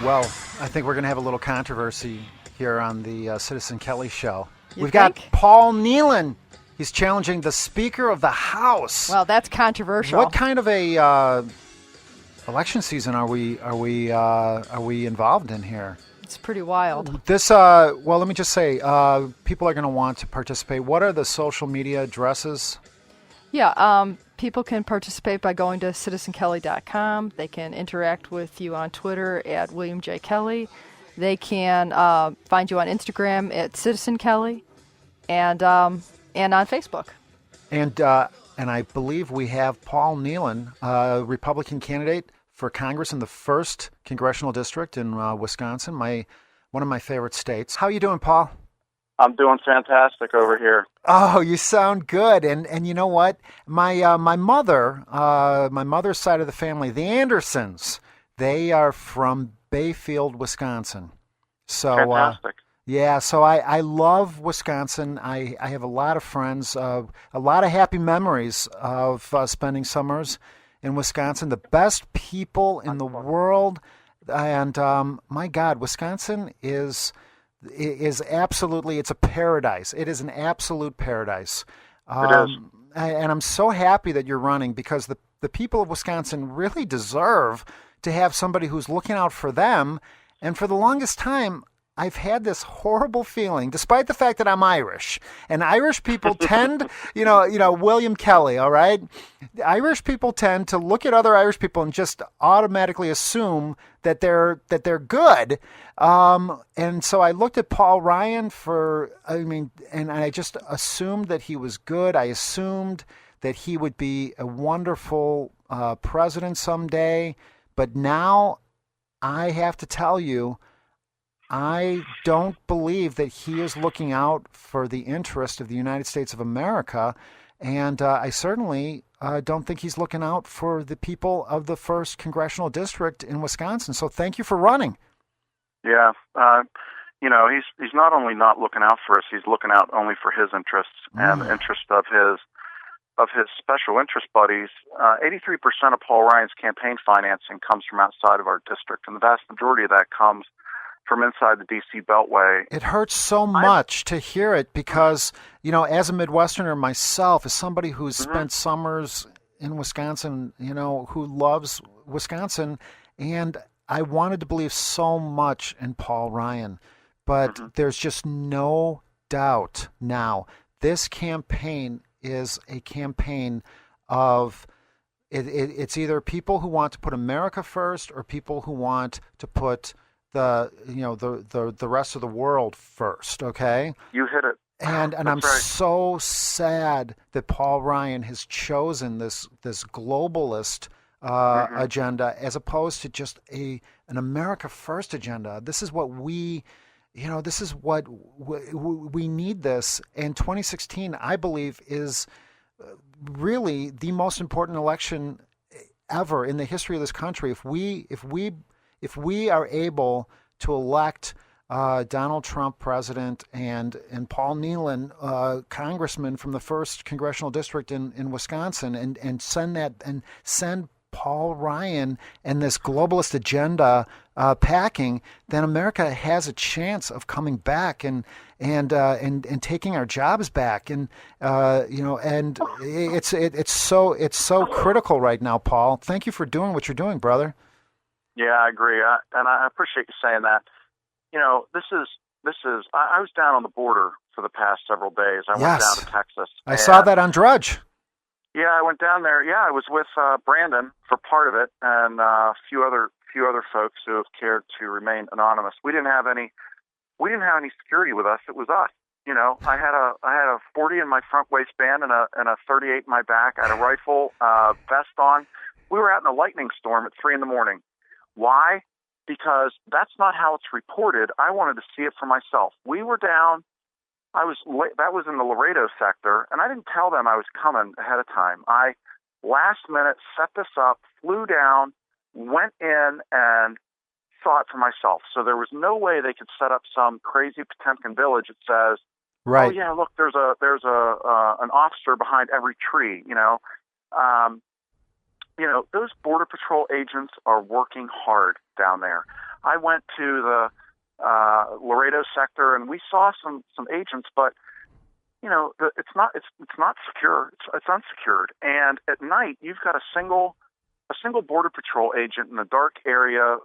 Well, I think we're going to have a little controversy here on the Citizen Kelly show. You We've think? got Paul Nehlen. He's challenging the Speaker of the House. Well, that's controversial. What kind of a election season are we involved in here? It's pretty wild. This well, let me just say, people are going to want to participate. What are the social media addresses? Yeah, people can participate by going to citizenkelly.com. They can interact with you on Twitter at William J. Kelly. They can find you on Instagram at Citizen Kelly, and on Facebook. And I believe we have Paul Nehlen, Republican candidate for Congress in the 1st Congressional District in Wisconsin, one of my favorite states. How you doing, Paul? I'm doing fantastic over here. Oh, you sound good. And you know what? My mother's side of the family, the Andersons, they are from Bayfield, Wisconsin. So Fantastic. yeah, so I love Wisconsin. I have a lot of friends, a lot of happy memories of spending summers in Wisconsin. The best people in the world, and my God, Wisconsin is absolutely, it's a paradise. It is an absolute paradise. It is. And I'm so happy that you're running, because the people of Wisconsin really deserve to have somebody who's looking out for them. And for the longest time, I've had this horrible feeling, despite the fact that I'm Irish, and Irish people tend, William Kelly, all right? Irish people tend to look at other Irish people and just automatically assume that they're good. And so I looked at Paul Ryan and I just assumed that he was good. I assumed that he would be a wonderful president someday. But now I have to tell you, I don't believe that he is looking out for the interest of the United States of America, and I certainly don't think he's looking out for the people of the 1st Congressional District in Wisconsin. So thank you for running. Yeah, he's not only not looking out for us; he's looking out only for his interests and the interest of his special interest buddies. 83% of Paul Ryan's campaign financing comes from outside of our district, and the vast majority of that comes from inside the D.C. Beltway. It hurts so much to hear it, because, as a Midwesterner myself, as somebody who's spent summers in Wisconsin, who loves Wisconsin, and I wanted to believe so much in Paul Ryan, but there's just no doubt now. This campaign is a campaign of it's either people who want to put America first or people who want to put the rest of the world first. Okay, you hit it. And I'm right. So sad that Paul Ryan has chosen this globalist agenda as opposed to just an America first agenda. This is what we need. This, and 2016, I believe, is really the most important election ever in the history of this country. If we are able to elect Donald Trump president and Paul Nehlen congressman from the 1st Congressional District in Wisconsin, and send Paul Ryan and this globalist agenda packing, then America has a chance of coming back and taking our jobs back. And and it's so critical right now, Paul. Thank you for doing what you're doing, brother. Yeah, I agree, and I appreciate you saying that. This is. I was down on the border for the past several days. I went down to Texas. I saw that on Drudge. Yeah, I went down there. Yeah, I was with Brandon for part of it, and a few other folks who have cared to remain anonymous. We didn't have any security with us. It was us. I had a 40 in my front waistband and a 38 in my back. I had a rifle, vest on. We were out in a lightning storm at 3 a.m. Why? Because that's not how it's reported. I wanted to see it for myself. We were down. That was in the Laredo sector, and I didn't tell them I was coming ahead of time. I last minute set this up, flew down, went in, and saw it for myself. So there was no way they could set up some crazy Potemkin village that says, right. "Oh yeah, look, there's an officer behind every tree." Those Border Patrol agents are working hard down there. I went to the Laredo sector, and we saw some agents, but it's not secure. It's unsecured, and at night you've got a single border patrol agent in a dark area.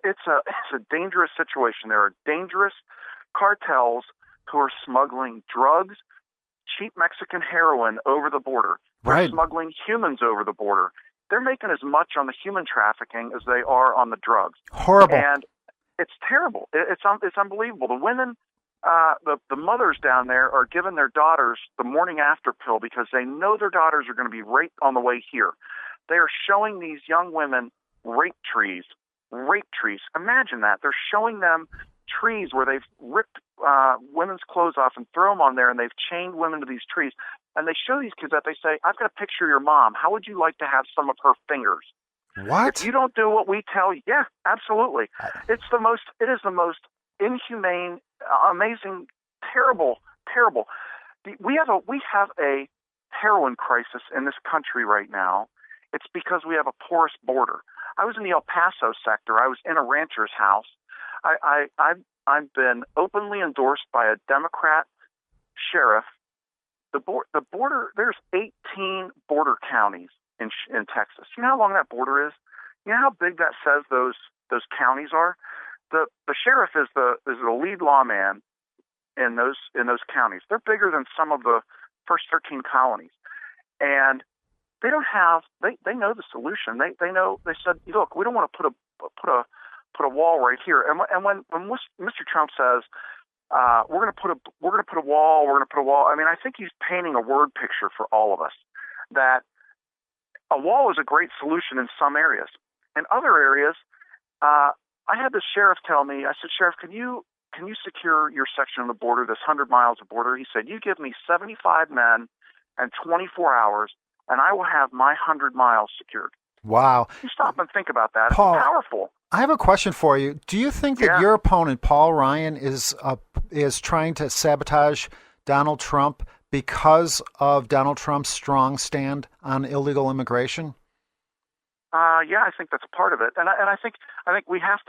It's a dangerous situation. There are dangerous cartels who are smuggling drugs, cheap Mexican heroin over the border. They're Right. smuggling humans over the border. They're making as much on the human trafficking as they are on the drugs. Horrible. And it's terrible. It's unbelievable. The women, the mothers down there are giving their daughters the morning after pill because they know their daughters are going to be raped on the way here. They are showing these young women rape trees. Imagine that. They're showing them trees where they've ripped women's clothes off and throw them on there, and they've chained women to these trees. And they show these kids that. They say, I've got a picture of your mom. How would you like to have some of her fingers? What? If you don't do what we tell you, yeah, absolutely. It is the most inhumane, amazing, terrible. We have a heroin crisis in this country right now. It's because we have a porous border. I was in the El Paso sector. I was in a rancher's house. I've been openly endorsed by a Democrat sheriff. The border. There's 18 border counties in Texas. You know how long that border is? You know how big that says those counties are? The sheriff is the lead lawman in those counties. They're bigger than some of the first 13 colonies, and they don't have. They know the solution. They know. They said, look, we don't want to put a wall right here. And when Mr. Trump says we're going to put a wall, I mean, I think he's painting a word picture for all of us that a wall is a great solution in some areas. In other areas, I had the sheriff tell me, I said, Sheriff, can you secure your section of the border, this 100 miles of border? He said, you give me 75 men and 24 hours, and I will have my 100 miles secured. Wow. You stop and think about that. Paul, it's powerful. I have a question for you. Do you think that your opponent, Paul Ryan, is trying to sabotage Donald Trump because of Donald Trump's strong stand on illegal immigration? Yeah, I think that's part of it, and I think we have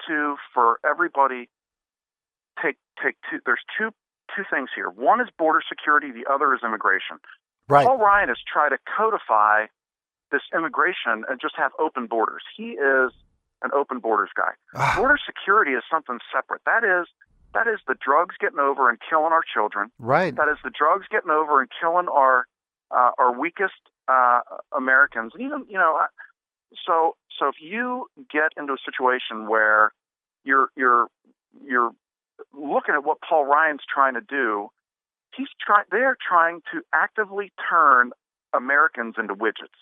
to for everybody take two. There's two things here. One is border security. The other is immigration. Right. Paul Ryan has tried to codify this immigration and just have open borders. He is an open borders guy. Border security is something separate. That is the drugs getting over and killing our children. Right. That is the drugs getting over and killing our weakest Americans. Even so if you get into a situation where you're looking at what Paul Ryan's trying to do, they're trying to actively turn Americans into widgets.